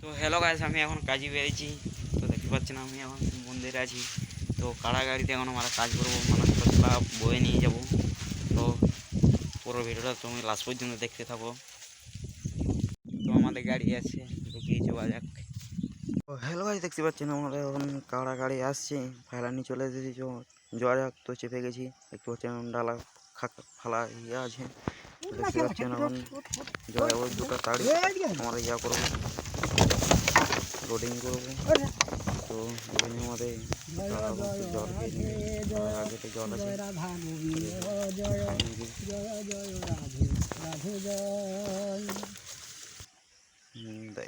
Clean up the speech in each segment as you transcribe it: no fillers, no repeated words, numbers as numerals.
তো hello guys, আমি এখন কাজে বেরিয়েছি। তো দেখতে পাচ্ছেন আমি এখন মন্দিরে আছি। তো কাড়া গাড়িতে এখন আমরা কাজ করবো, মানে খসলা বয়ে নিয়ে যাব। তো পুরো ভিডিওটা তুমি লাস্ট পর্যন্ত দেখতে থাকো। তো আমাদের গাড়ি আছে, এগিয়ে যাওয়া যাক। তো হ্যালো গাইস, দেখতে পাচ্ছেন আমাদের এখন কাড়া গাড়ি আসছে, ফাইলানি চলে এসেছি। যাওয়া যাক। তো চেপে গেছি, দেখতে পাচ্ছেন ডালা ফালা ইয়ে আছে। দেখতে পাচ্ছেন এখন জয় ওই দুটো তাড়ি আমরা ইয়া করবো, লোডিং করবো। তো এখানে আমাদের জল আগে তো জল আছে।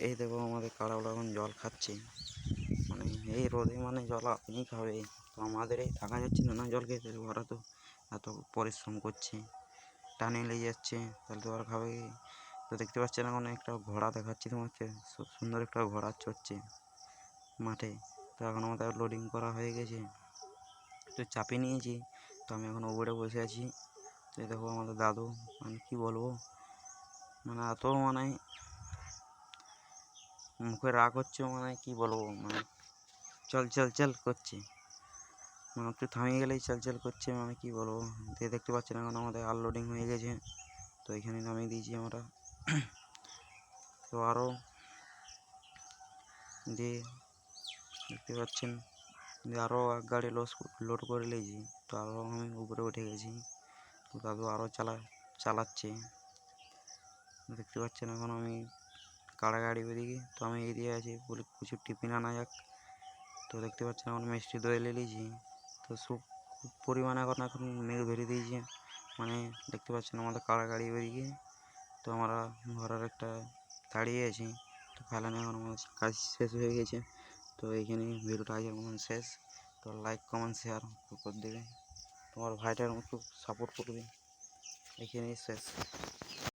এই দেখো আমাদের কাড়াগুলো এখন জল খাচ্ছে, মানে এই রোদে মানে জল আপনি খাবে। তো আমাদের এই থাকা যাচ্ছে না জল খেতে। ওরা তো এত পরিশ্রম করছে, টানে নিয়ে যাচ্ছে, তাহলে তো ওরা খাবে। তো দেখতে পাচ্ছেন এখন একটা ঘোড়া দেখাচ্ছি তোমাকে, খুব সুন্দর একটা ঘোড়া চড়ছে মাঠে। তো এখন আমাদের লোডিং করা হয়ে গেছে, তো চাপিয়ে নিয়েছি। তো আমি এখন ওপরে বসে আছি। তো দেখো আমাদের দাদু, মানে কী বলবো, মানে এত মানে মুখে রাগ হচ্ছে, মানে কি বলবো, মানে চল চল চল করছে, মানে একটু থামিয়ে গেলেই চল চল করছে, মানে কি বলবো। দেখতে পাচ্ছেন এখন আমাদের আনলোডিং হয়ে গেছে। তো এখানে নামিয়ে দিয়েছি আমরা। তো আরও দিয়ে দেখতে পাচ্ছেন যে আরও এক গাড়ি লোড করে নিয়েছি। তো আরও আমি উপরে উঠে গেছি। তো দাদু আরও চালাচ্ছে। দেখতে পাচ্ছেন এখন আমি কাড়া গাড়ি ওইদিকে, তো আমি এই দিয়ে আছি, বলি কিছু টিফিন আনা যাক। তো দেখতে পাচ্ছেন এখন মিষ্টি দই নিয়েছি। তো খুব পরিমাণে এখন মেঘ ধরে দিয়েছে, মানে দেখতে পাচ্ছেন আমাদের কাড়া গাড়ি ওইদিকে। তো আমরা ঘরের একটা দাঁড়িয়ে আছি। তো ফাইনালি এখন আমার কাজ শেষ হয়ে গেছে। তো এইখানে ভিডিওটা আজকের মতন শেষ। তো লাইক কমেন্ট শেয়ার করে দেবে, তোমার ভাইটার মতো সাপোর্ট করবে। এইখানেই শেষ।